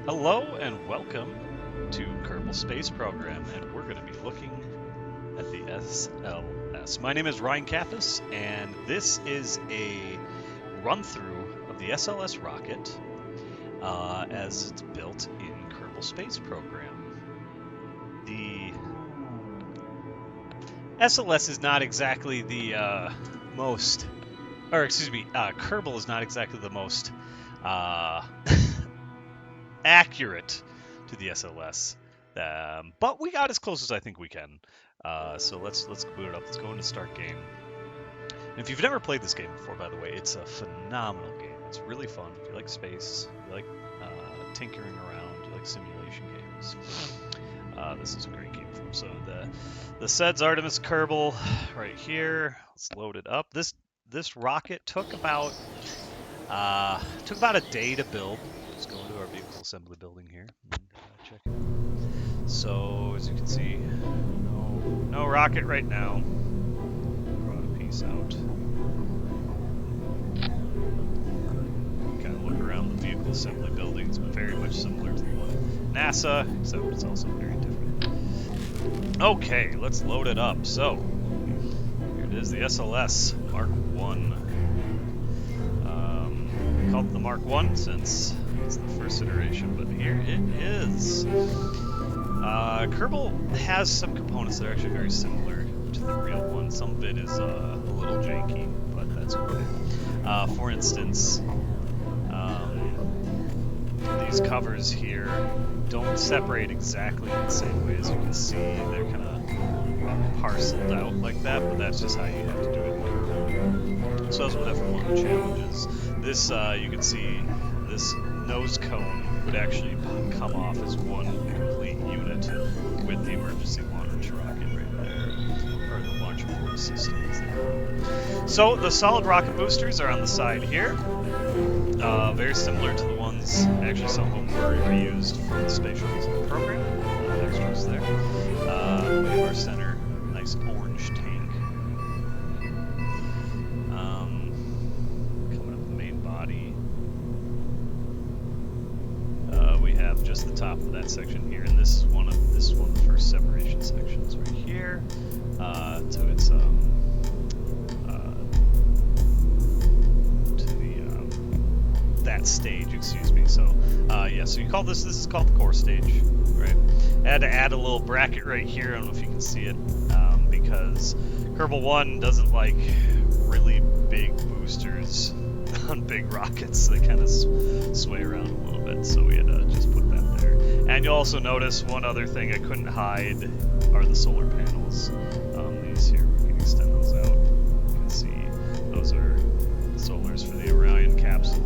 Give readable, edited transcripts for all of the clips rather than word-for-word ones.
Hello and welcome to Kerbal Space Program, and we're going to be looking at the SLS. My name is Ryan Kappas, and this is a run-through of the SLS rocket as it's built in Kerbal Space Program. The SLS is not exactly the most, or excuse me, Kerbal is not exactly the most accurate to the SLS, but we got as close as I think we can. So let's boot it up. Let's go into start game. And if you've never played this game before, by the way, it's a phenomenal game. It's really fun. If you like space, you like tinkering around, you like simulation games, this is a great game for them. So the SEDS Artemis Kerbal right here. Let's load it up. This rocket took about a day to build. Let's go into our vehicle assembly building here and check it out. So as you can see, no rocket right now. Brought a piece out. Kind of look around the vehicle assembly building. It's very much similar to the one NASA, except it's also very different. Okay, let's load it up. So here it is, the SLS Mark 1. Called the Mark 1 since it's the first iteration, but here it is. Kerbal has some components that are actually very similar to the real one. Some of it is a little janky, but that's okay. For instance, these covers here don't separate exactly in the same way as you can see. They're kind of parceled out like that, but that's just how you have to do it. So that's definitely one of the challenges. This, you can see, this nose cone would actually come off as one complete unit with the emergency launch rocket right there, or the launch port system is there. So the solid rocket boosters are on the side here, very similar to the ones, actually some of them were reused from the space shuttles in the program. Extras there. We have our center, nice orange tank. Just the top of that section here, and this is one of the first separation sections right here. To its to the that stage, excuse me. So yeah, so you call this is called the core stage, right? I had to add a little bracket right here. I don't know if you can see it, because Kerbal 1 doesn't like really big boosters on big rockets. They kind of sway around a little bit, so we had to just put that there. And you'll also notice one other thing I couldn't hide are the solar panels. These here, we can extend those out. You can see those are solars for the Orion capsule.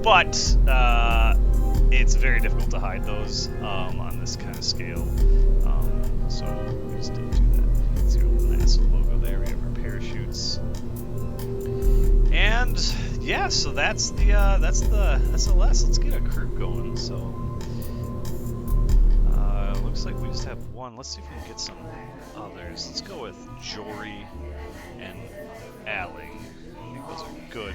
But it's very difficult to hide those on this kind of scale. So we just didn't do that. You can see the NASA logo there. We have our parachutes. And yeah, so that's the SLS. Let's get a crew going. So looks like we just have one. Let's see if we can get some others. Let's go with Jory and Allie. I think those are good.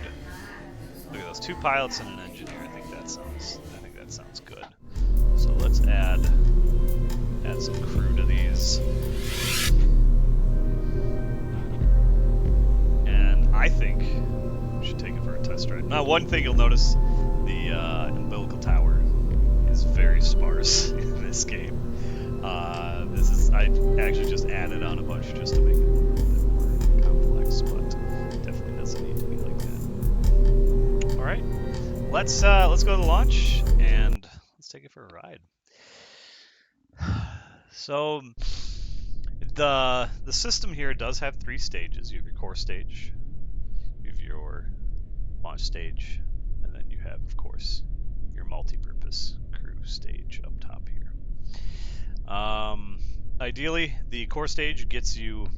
Look at those, 2 pilots and an engineer. I think that sounds good. So let's add some crew to these. And I think should take it for a test ride. Now, one thing you'll notice, the umbilical tower is very sparse in this game. I actually just added on a bunch just to make it a little bit more complex, but definitely doesn't need to be like that. All right, let's go to the launch and let's take it for a ride. So the system here does have 3 stages. You have your core stage, you have your launch stage, and then you have, of course, your multi-purpose crew stage up top here. Ideally, the core stage gets you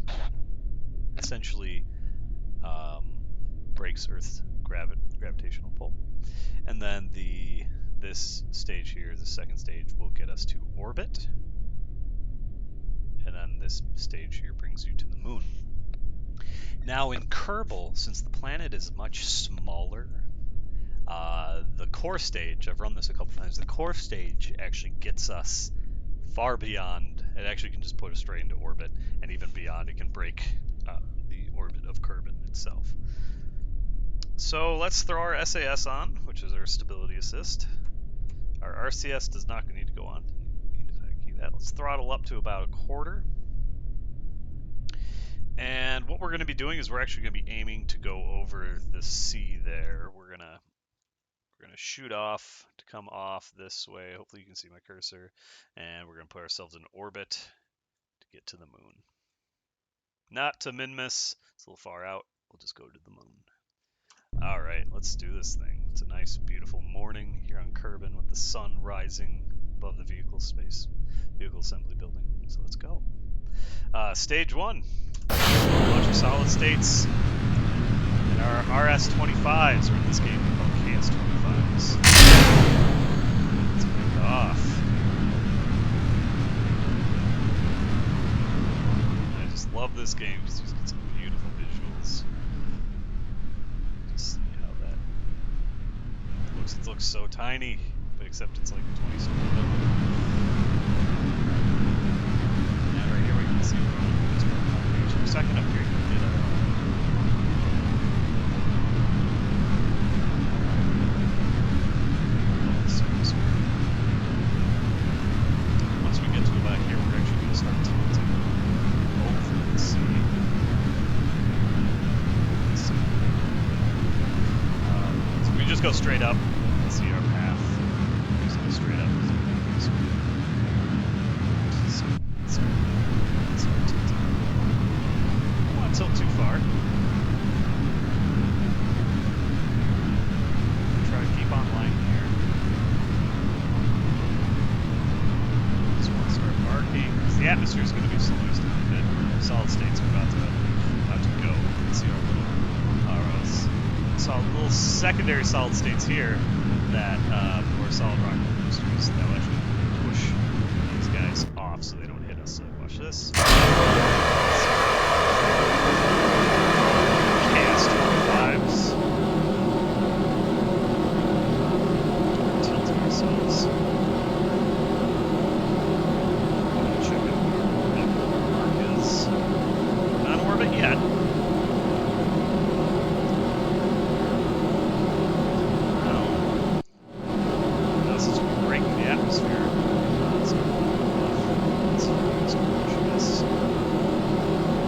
essentially breaks Earth's gravitational pull, and then this stage here, the second stage, will get us to orbit, and then this stage here brings you to the moon. Now in Kerbal, since the planet is much smaller, The core stage, I've run this a couple times, the core stage actually gets us far beyond. It actually can just put us straight into orbit, and even beyond, it can break the orbit of Kerbal itself. So let's throw our SAS on, which is our stability assist. Our RCS does not need to go on. Need to key that. Let's throttle up to about 1/4. And what we're going to be doing is we're actually going to be aiming to go over the sea there. We're going to shoot off to come off this way. Hopefully you can see my cursor. And we're going to put ourselves in orbit to get to the moon. Not to min-miss. It's a little far out. We'll just go to the moon. All right, let's do this thing. It's a nice, beautiful morning here on Kerbal with the sun rising above the vehicle assembly building. So let's go. Stage 1. A bunch of solid states. And our RS-25s, or in this game called KS-25s. Let's kick off. I just love this game because you get some beautiful visuals. Just see how that looks. It looks so tiny, but except it's like 20 square foot. Yeah, right here we can see this for a second up here. You can get a once we get to about here, we're actually going to start tilting over the sea. So we just go straight up. You can see our path. We just go straight up. So start tilting. Don't want to tilt too far. Try to keep on line here. Just want to start arcing because the atmosphere is going to be slowing us down a bit. Solid states are about to go. You can see our little secondary solid states here that or solid rocket boosters that will actually push these guys off so they don't hit us. So watch this. KS-25s. Tilting ourselves. Check out where our mark is. Not in orbit yet. Now since we're breaking the atmosphere, it's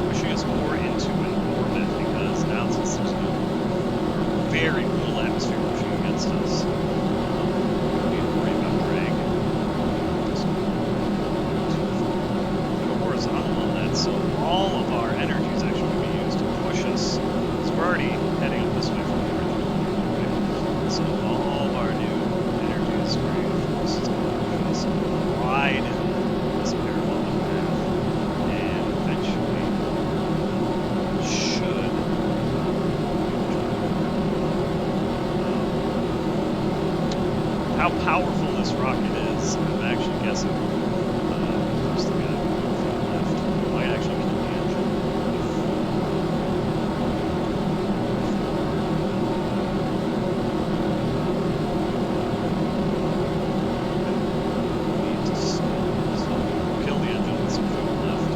pushing us more into an orbit because now since there's very little atmosphere pushing against us, we need to worry about drag. Just go horizontal on that, so all of our energy is actually going to be used to push us. So we're already heading up this way from the original, right? So all of our new energy is going to force us to push us wide this parabolic path, and eventually should how powerful this rocket is. I'm actually guessing there's the guy from the left. It might actually kill the engine. Need to stop. So we'll kill the engine with some fuel left.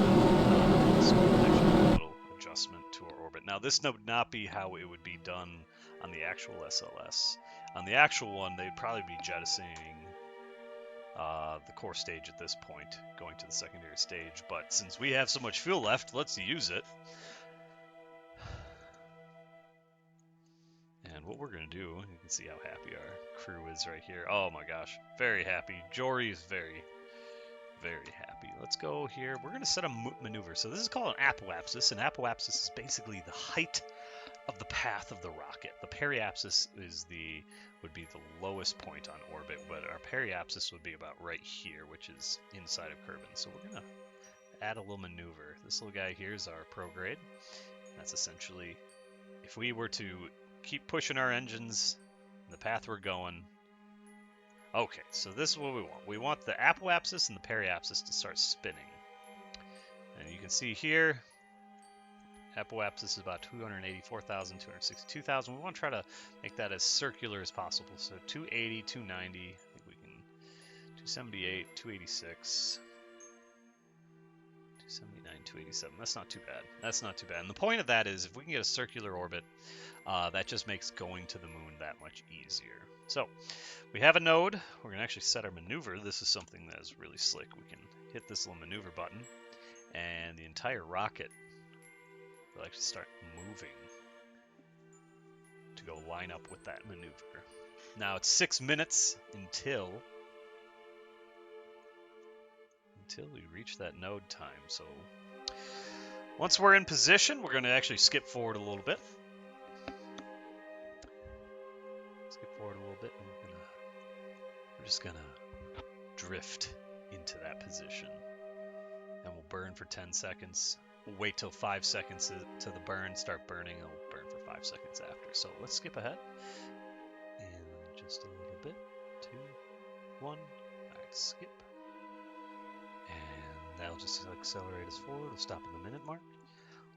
So we'll actually do a little adjustment to our orbit. Now this would not be how it would be done on the actual SLS. On the actual one, they'd probably be jettisoning the core stage at this point, going to the secondary stage. But since we have so much fuel left, let's use it. And what we're going to do, you can see how happy our crew is right here. Oh my gosh, very happy. Jory is very, very happy. Let's go here. We're going to set a maneuver. So this is called an apoapsis. An apoapsis is basically the height of the path of the rocket. The periapsis would be the lowest point on orbit, but our periapsis would be about right here, which is inside of Kerbal. So we're going to add a little maneuver. This little guy here is our prograde. That's essentially, if we were to keep pushing our engines in the path we're going. Okay, so this is what we want. We want the apoapsis and the periapsis to start spinning. And you can see here, Apoapsis is about 284,000, 262,000. We want to try to make that as circular as possible. So 280, 290, I think we can, 278, 286, 279, 287. That's not too bad. That's not too bad. And the point of that is if we can get a circular orbit, that just makes going to the moon that much easier. So we have a node. We're going to actually set our maneuver. This is something that is really slick. We can hit this little maneuver button, and the entire rocket will actually start moving to go line up with that maneuver. Now it's 6 minutes until we reach that node time. So once we're in position, we're going to actually skip forward a little bit. And we're just gonna drift into that position, and we'll burn for 10 seconds. We'll wait till 5 seconds to the burn, start burning, and we'll burn for 5 seconds after. So let's skip ahead, and just a little bit, 2, 1, all right, skip, and that'll just accelerate us forward. We'll stop at the minute mark,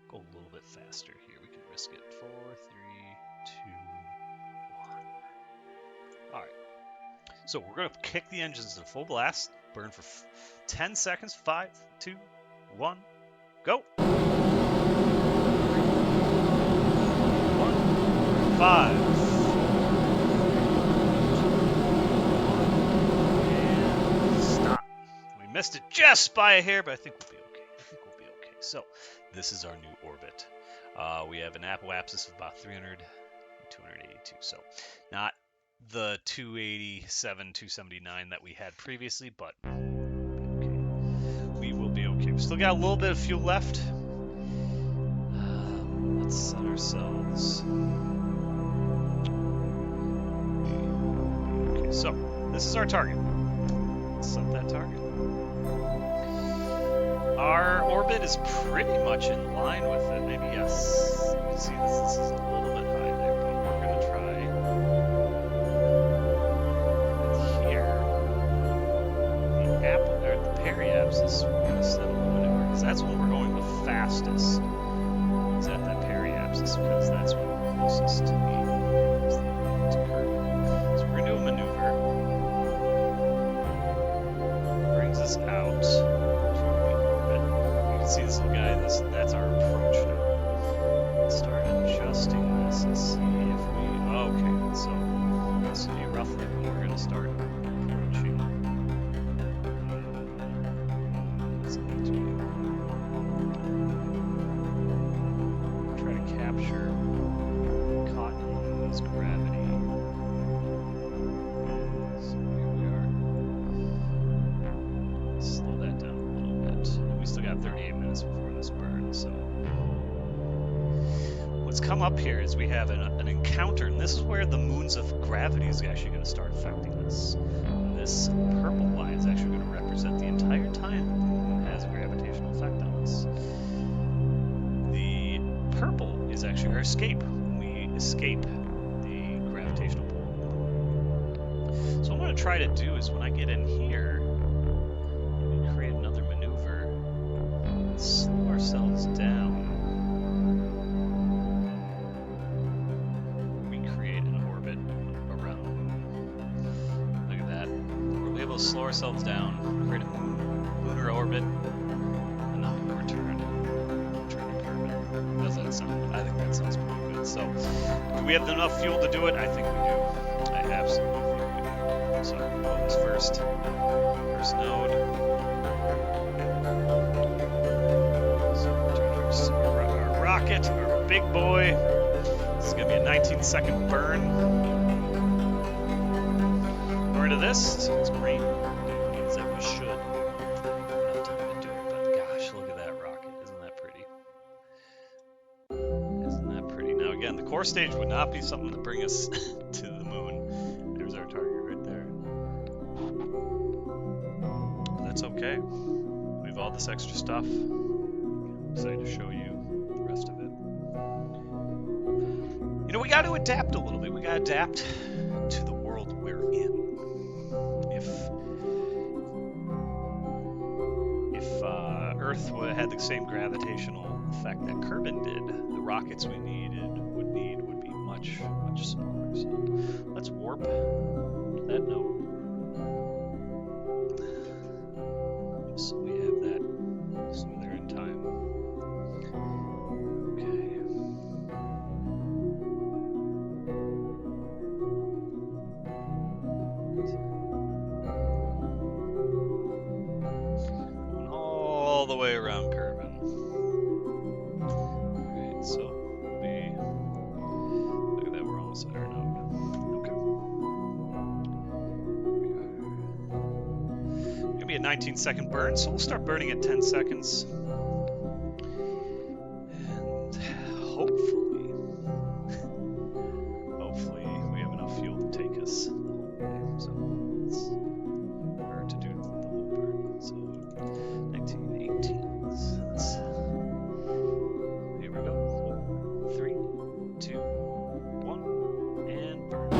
go a little bit faster here. We can risk it. 4, 3, 2, 1. All right. So we're going to kick the engines to full blast, burn for 10 seconds, 5, 2, 1, go! 1, 5, and stop. We missed it just by a hair, but I think we'll be okay. So this is our new orbit. We have an apoapsis of about 300, 282. So not the 287, 279 that we had previously, but okay. We will be okay. We still got a little bit of fuel left. Let's set ourselves. Okay, so this is our target. Let's set that target. Our orbit is pretty much in line with it. Maybe yes. You can see this is a little bit high there, but we're going to try. Periapsis, we're going to settle the maneuver because that's when we're going the fastest. Is at that periapsis because that's when we're closest to Kerbal. So we're going to do a maneuver. Brings us out to the orbit. You can see this little guy. That's our approach now. Let's start adjusting this and see if we. Okay, so this will be roughly when we're going to start approaching. Come up here is we have an encounter, and this is where the moons of gravity is actually going to start affecting us. This purple line is actually going to represent the entire time the moon has a gravitational effect on us. The purple is actually our escape. We escape the gravitational pull. So what I'm going to try to do is when I get in here, we create another maneuver, slow ourselves down. Slow ourselves down, create a lunar orbit, and then we'll return to Kerbal. How's that sound? I think that sounds pretty good. So, do we have enough fuel to do it? I think we do. I absolutely think we do. So, what was first? First node. So, our rocket, our big boy. This is going to be a 19-second burn. Of this, it's green. It means that we should have time to do it, but gosh, look at that rocket. Isn't that pretty? Isn't that pretty? Now again, the core stage would not be something to bring us to the moon. There's our target right there. But that's okay. We have all this extra stuff. I'm excited to show you the rest of it. You know, we got to adapt a little bit. We got to adapt to the world we're in. If Earth had the same gravitational the fact that Kerbal did, the rockets we would be much smaller. So let's warp to that node. Just so we have that, so they're in time. Okay. Going all the way around Kerbal. Alright, so look at that, we're almost at our node. Be a 19-second burn, so we'll start burning at 10 seconds. And hopefully we have enough fuel to take us the whole way. So let's to do the whole burn. So 1918. Here we go. 4, 3, 2, 1, and burn.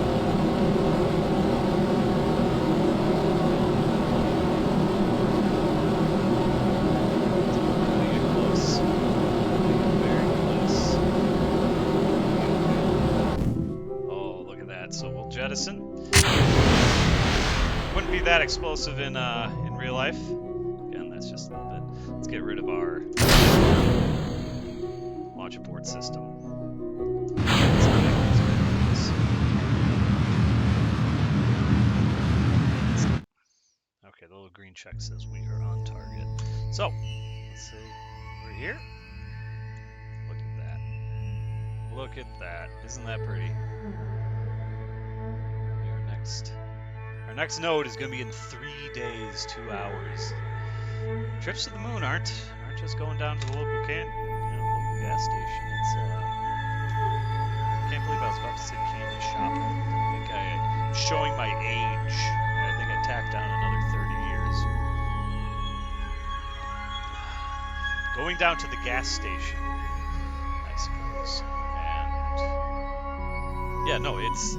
So we'll jettison. Wouldn't be that explosive in real life. Again, that's just a little bit. Let's get rid of our launch abort system. Okay, the little green check says we are on target. So let's see, we're here. Look at that. Look at that. Isn't that pretty? Our next node is going to be in 3 days, 2 hours. Trips to the moon aren't just going down to the local local gas station. It's I can't believe I was about to say candy shop. I think I'm showing my age. I think I tacked on another 30 years. Going down to the gas station, I suppose. Yeah, no, it's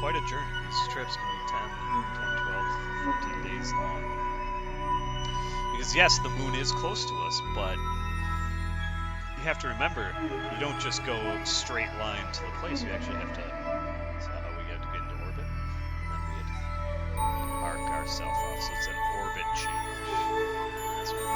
quite a journey. These trips can be 10, 12, 14 days long. Because yes, the moon is close to us, but you have to remember, you don't just go straight line to the place. You actually have to, so we have to get into orbit, and then we have to arc ourselves off, so it's an orbit change. That's what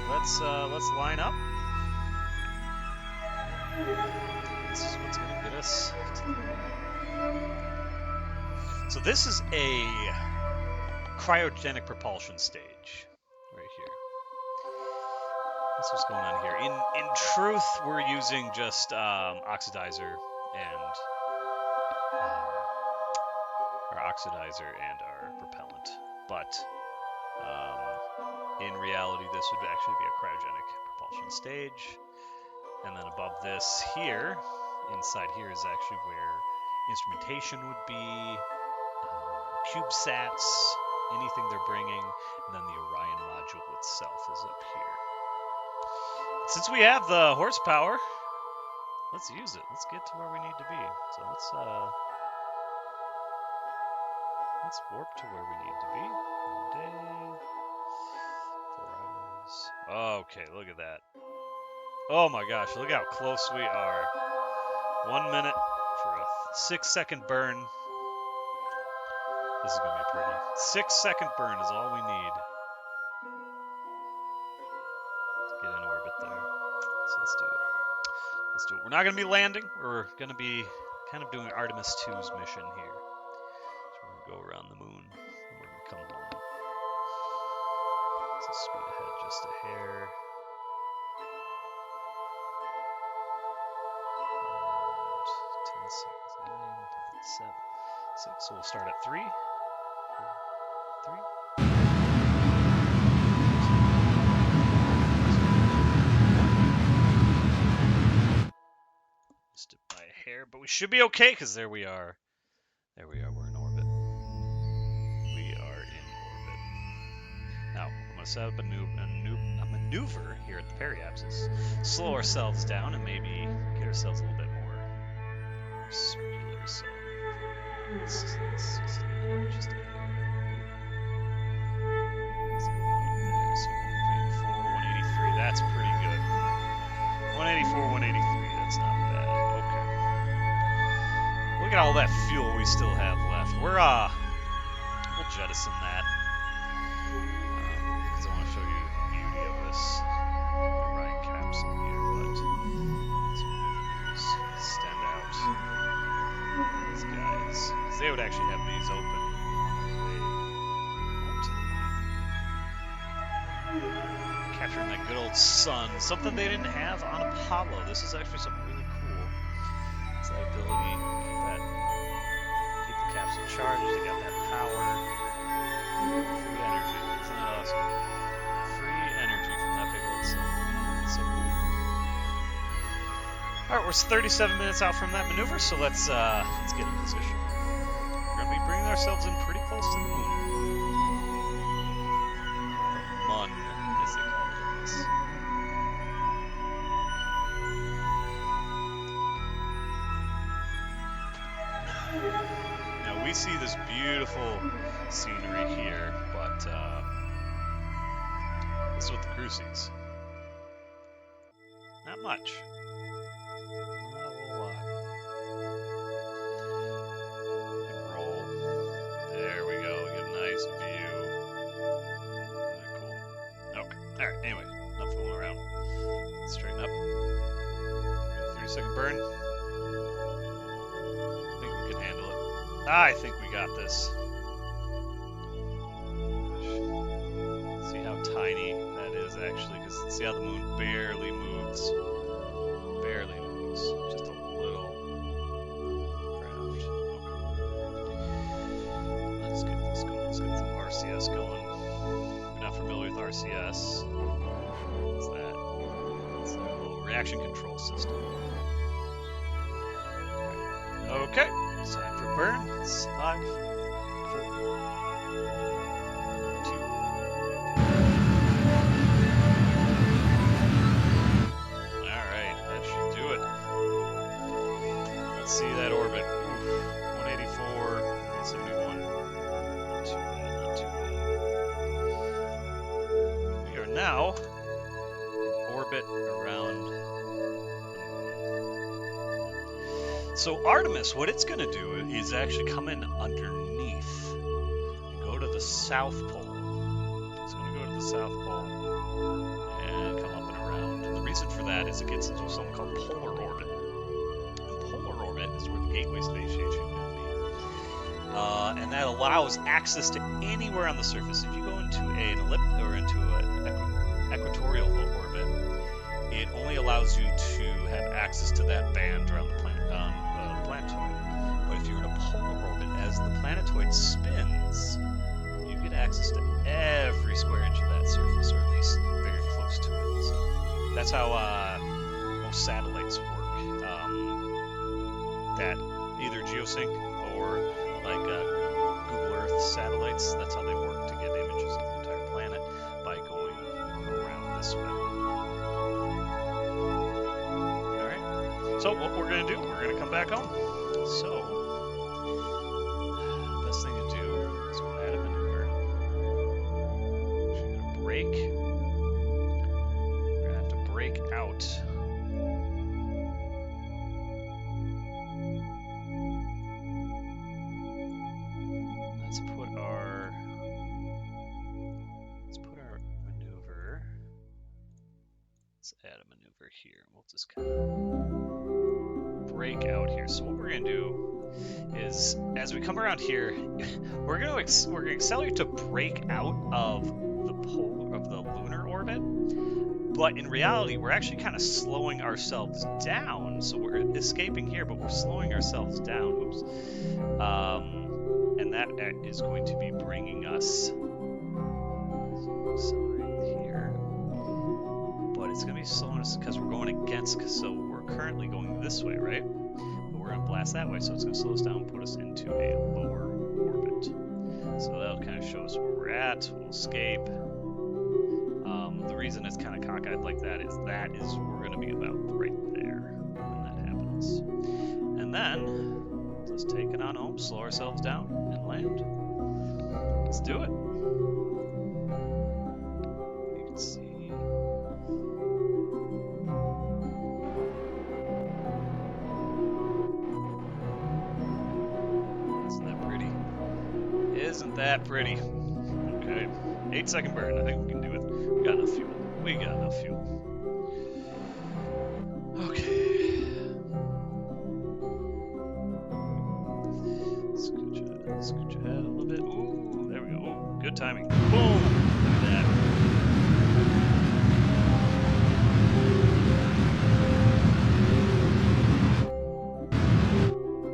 So let's line up. This is what's going to get us to the moon. So this is a cryogenic propulsion stage right here. That's what's going on here. In truth, we're using just oxidizer and our propellant, but in reality, this would actually be a cryogenic propulsion stage. And then above this here, inside here is actually where instrumentation would be, CubeSats, anything they're bringing, and then the Orion module itself is up here. Since we have the horsepower, let's use it. Let's get to where we need to be. So let's warp to where we need to be. 1 day, 4 hours. Okay, look at that. Oh my gosh, look how close we are. 1 minute for a 6-second burn. This is going to be pretty. 6-second burn is all we need to get in orbit there. So let's do it. Let's do it. We're not going to be landing. We're going to be kind of doing Artemis 2's mission here. So we're going to go around the moon, and we're going to come home. So speed ahead just a hair. And 10 seconds. 9, 7, 6. So we'll start at 3. 4, 3. Missed it by a hair, but we should be okay because there we are. There we are. We're in orbit. to set up a maneuver here at the periapsis. Slow ourselves down and maybe get ourselves a little bit more circular. So let's just a here. Let's go about there. So 184, 183. That's pretty good. 184, 183. That's not bad. Okay. Look at all that fuel we still have left. We'll jettison that. Because I want to show you the beauty of this Orion capsule here, but let's extend out these guys. Because they would actually have these open on the way out. Capturing that good old sun. Something they didn't have on Apollo. This is actually something really cool. It's that ability to keep the capsule charged. They got that power. Free energy. Isn't that awesome? Free energy from that big old sun. It's so cool. Alright, we're 37 minutes out from that maneuver, so let's get in position. We're going to be bringing ourselves in pretty close to the moon. Mun, as they call it in this. Now we see this beautiful scenery here, but this is what the crew sees. Not much. Not a whole lot. We can roll. There we go. We get a nice view. Isn't that cool? Okay. Alright, anyway. Enough fooling around. Straighten up. 30-second burn. I think we can handle it. I think we got this. See how tiny that is actually, because see how the moon barely moves. Barely moves. Just a little craft. Okay. Let's get this going. Let's get some RCS going. If you're not familiar with RCS, what's that? It's a little reaction control system. Okay. It's time for burn. It's 5, 4, 2. Alright, that should do it. Let's see that orbit. 184, 171. Not too bad, not too bad. We are now in orbit around. So Artemis, what it's going to do is actually come in underneath and go to the South Pole. It's going to go to the South Pole and come up and around. And the reason for that is it gets into something called polar orbit. And polar orbit is where the Gateway Space Station is going to be. And that allows access to anywhere on the surface. If you go into an elliptic or into an equatorial orbit, it only allows you to have access to that band around the planetoid. But if you're in a polar orbit, as the planetoid spins, you get access to every square inch of that surface, or at least very close to it. So that's how most satellites work. That either geosync or like Google Earth satellites, that's how they work to get images of the entire planet by going around this way. So what we're going to do, we're going to come back home. So, best thing to do is go add a maneuver. We're going to brake. We're going to have to brake out. Let's put our maneuver. Let's add a maneuver here. We'll just kind of break out here. So what we're going to do is, as we come around here, we're going to accelerate to break out of the lunar orbit. But in reality, we're actually kind of slowing ourselves down. So we're escaping here, but we're slowing ourselves down. Oops. And that is going to be bringing us. Accelerate here. But it's going to be slowing us because we're going against. So we're currently going this way, right? But we're going to blast that way, so it's going to slow us down and put us into a lower orbit. So that'll kind of show us where we're at. We'll escape. The reason it's kind of cockeyed like that is we're going to be about right there when that happens. And then, just take it on home, slow ourselves down, and land. Let's do it. You can see. Isn't that pretty? Isn't that pretty? Okay. 8-second burn. I think we can do it. We got enough fuel. We got enough fuel. Okay. Scooch ahead a little bit. Ooh, there we go. Ooh, good timing. Boom! Look at that.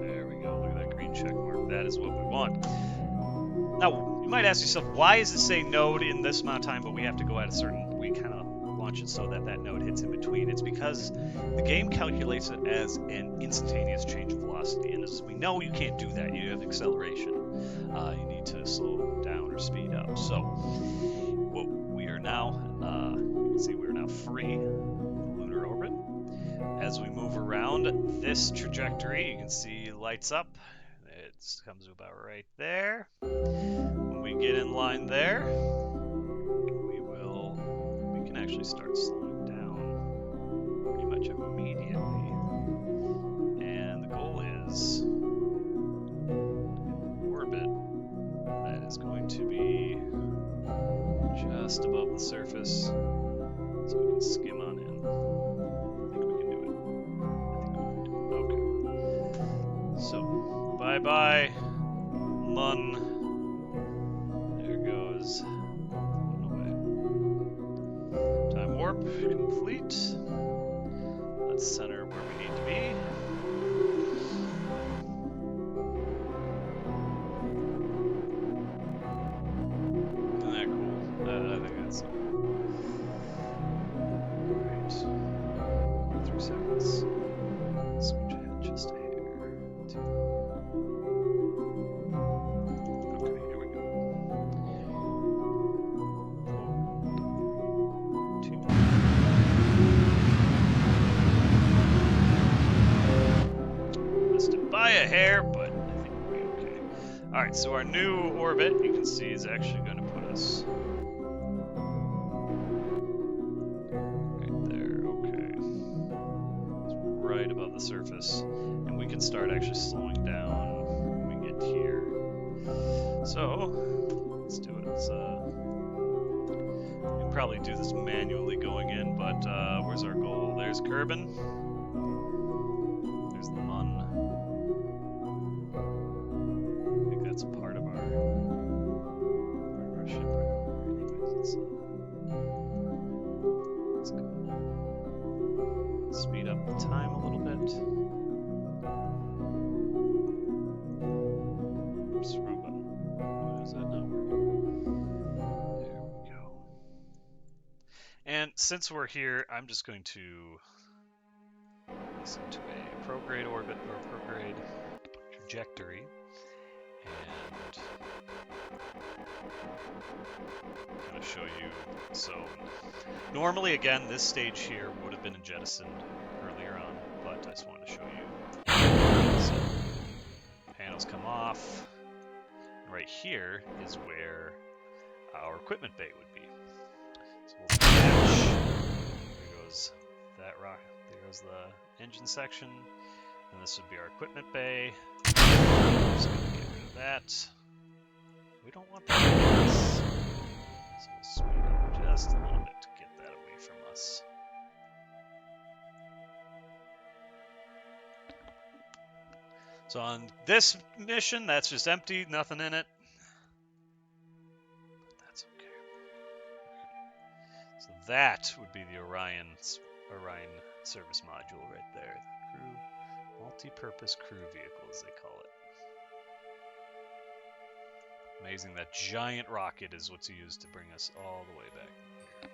There we go. Look at that green check mark. That is what we want. Now, you might ask yourself, why is it say node in this amount of time, but we have to go at a certain... We kind of launch it so that that node hits in between. It's because the game calculates it as an instantaneous change of velocity, and as we know, you can't do that. You have acceleration. You need to slow down or speed up. So, what we are now, you can see we're now free of the lunar orbit. As we move around this trajectory, you can see lights up. It comes to about right there. When we get in line there, we can actually start slowing down pretty much immediately. And the goal is an orbit that is going to be just above the surface, so we can skim on in. I think we can do it. Okay. So, bye-bye, Mun. There goes. Away. Time warp complete. Let's center where we need to be. Isn't that cool? I think that's cool. Right. 3 seconds. Switch ahead just a hair. 2. Okay, here we go. 4, 2. Missed it by a hair, but I think we'll be okay. Alright, so our new orbit, you can see, is actually going to put us right there. Okay. It's right above the surface. And we can start actually slowing down when we get here. So, let's do it. We can probably do this manually going in, but where's our goal? There's Kerbal. There's the Mun. I think that's a part of our ship right over here. Anyways, let's go. Speed up the time a little bit. Oops, wrong button. Why is that not working? There we go. And since we're here, I'm just going to listen to a prograde orbit or prograde trajectory, and kind of show you. So normally, again, this stage here would have been jettisoned earlier on, but I just wanted to show you. So panels come off. Right here is where our equipment bay would be. So we'll attach. There goes that rock. There goes the engine section. And this would be our equipment bay. I'm just going to get rid of that. We don't want that. So we'll speed up just a little bit to get that away from us. So on this mission, that's just empty, nothing in it. But that's okay. So that would be the Orion service module right there. The crew, multi-purpose crew vehicle, as they call it. Amazing, that giant rocket is what's used to bring us all the way back here.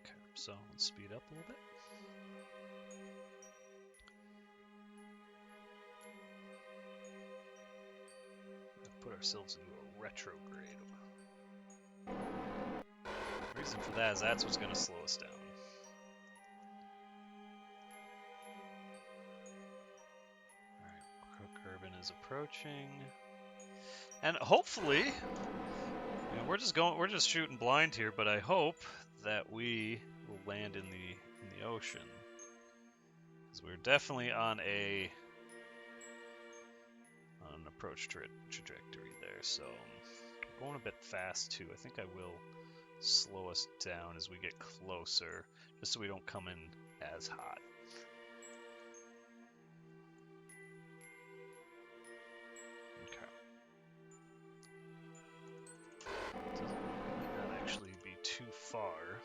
Okay, so let's speed up a little bit. Put ourselves into a retrograde. reason for that is that's what's going to slow us down. Alright, Kerbal is approaching. And hopefully, you know, we're just shooting blind here, but I hope that we will land in the ocean. Because we're definitely on an approach trajectory there, so I'm going a bit fast too. I think I will slow us down as we get closer, just so we don't come in as hot. Okay. So it might not actually be too far.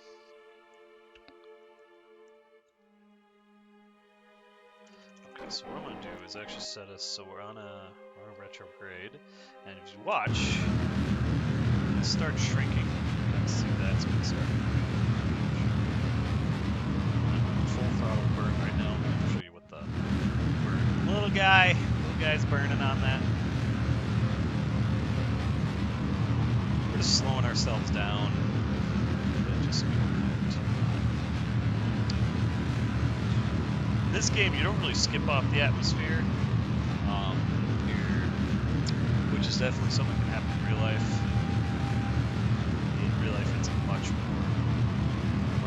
Okay, so what I'm going to do is actually set us so we're on a retrograde, and if you watch, it starts shrinking. You can see that it's going to start full throttle burn right now. I'm going to show you what the burn. Little guy's burning on that. We're just slowing ourselves down, but just so we don't come too hot. This game, you don't really skip off the atmosphere, which is definitely something that can happen in real life. In real life, it's a much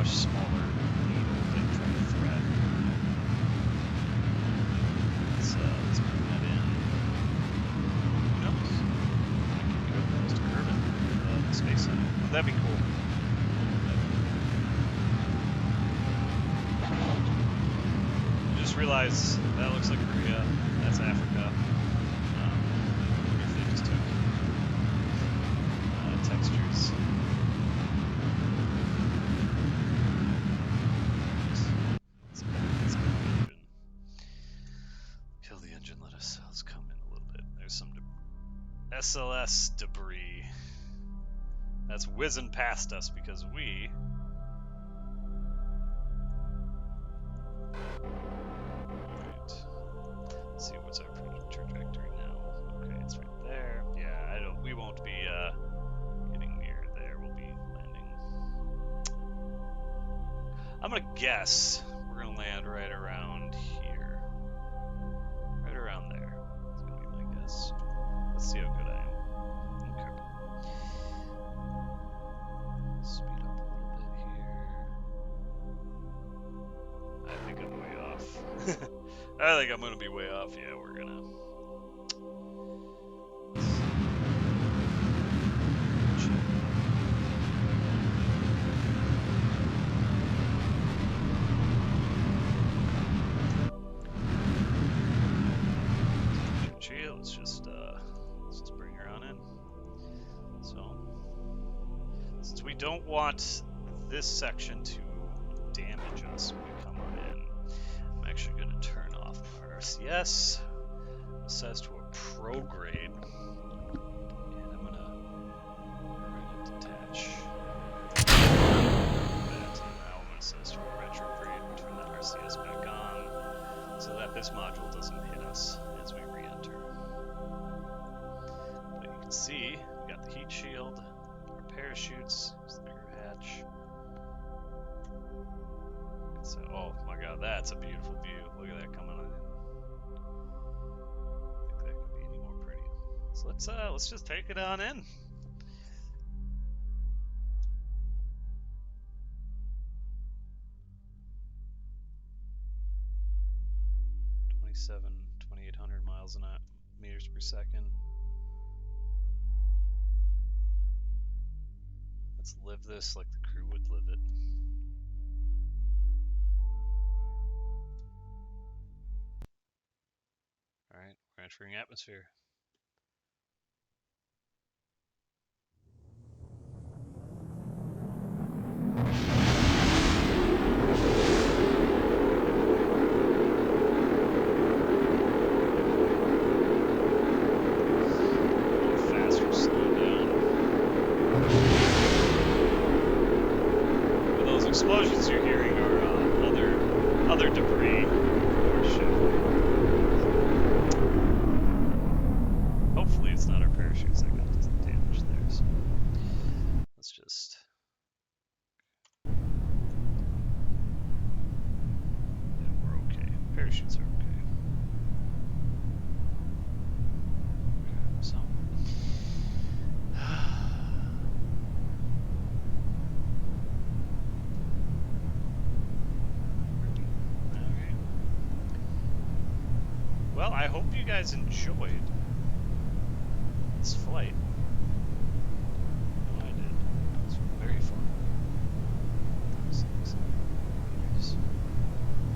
smaller needle they try to thread. Let's bring that in. Who knows? I can get up close to Kerbal, the Space Center. Well, that'd be cool. I just realized that looks like Korea. That's Africa. Textures. Let's kill the engine. Kill the engine, let us come in a little bit. There's some SLS debris that's whizzing past us because we... Alright. Let's see, what's our trajectory now? Okay, it's right there. Yeah, we won't be, I'm gonna guess we're gonna land right around here. Right around there. That's gonna be my guess. Let's see how good I am. Okay. Speed up a little bit here. I think I'm way off. I think I'm gonna be way off. Yeah, we're gonna. Let's just bring her on in. So, since we don't want this section to damage us when we come on in, I'm actually going to turn off our RCS. It says to a prograde, and I'm going to detach that. Now when it says to a retrograde, we turn that RCS back on so that this module doesn't hit us as we re-enter. But you can see we got the heat shield, our parachutes, there's the crew hatch. So, oh my god, that's a beautiful view. Look at that coming on in. I think that could be any more pretty. So let's just take it on in. .27, 2,800 meters per second. Let's live this like the crew would live it. Alright, we're entering atmosphere. Explosions you're hearing are other debris from our ship. parachutes are okay. So. Okay. Well, I hope you guys enjoyed this flight. I did. It was very fun.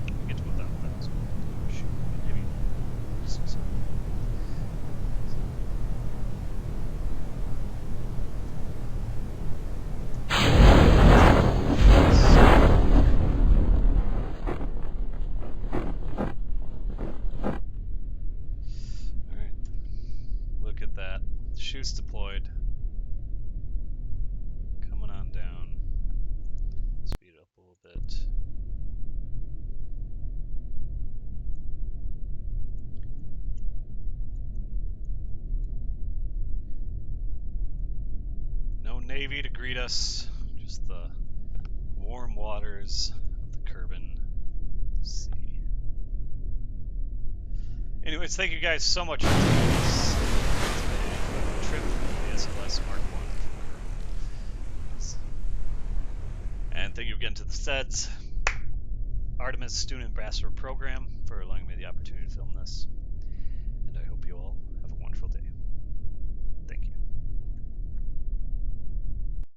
We get to 1,000. Shoot, maybe. Alright. Look at that. Chutes deployed. Coming on down. Speed up a little bit. No Navy to greet us, just the warm waters of the Kerbal Sea. Anyways, thank you guys so much for taking this trip with the SLS Mark I. And thank you again to the SEDS, Artemis Student Ambassador Program, for allowing me the opportunity to film this. And I hope you all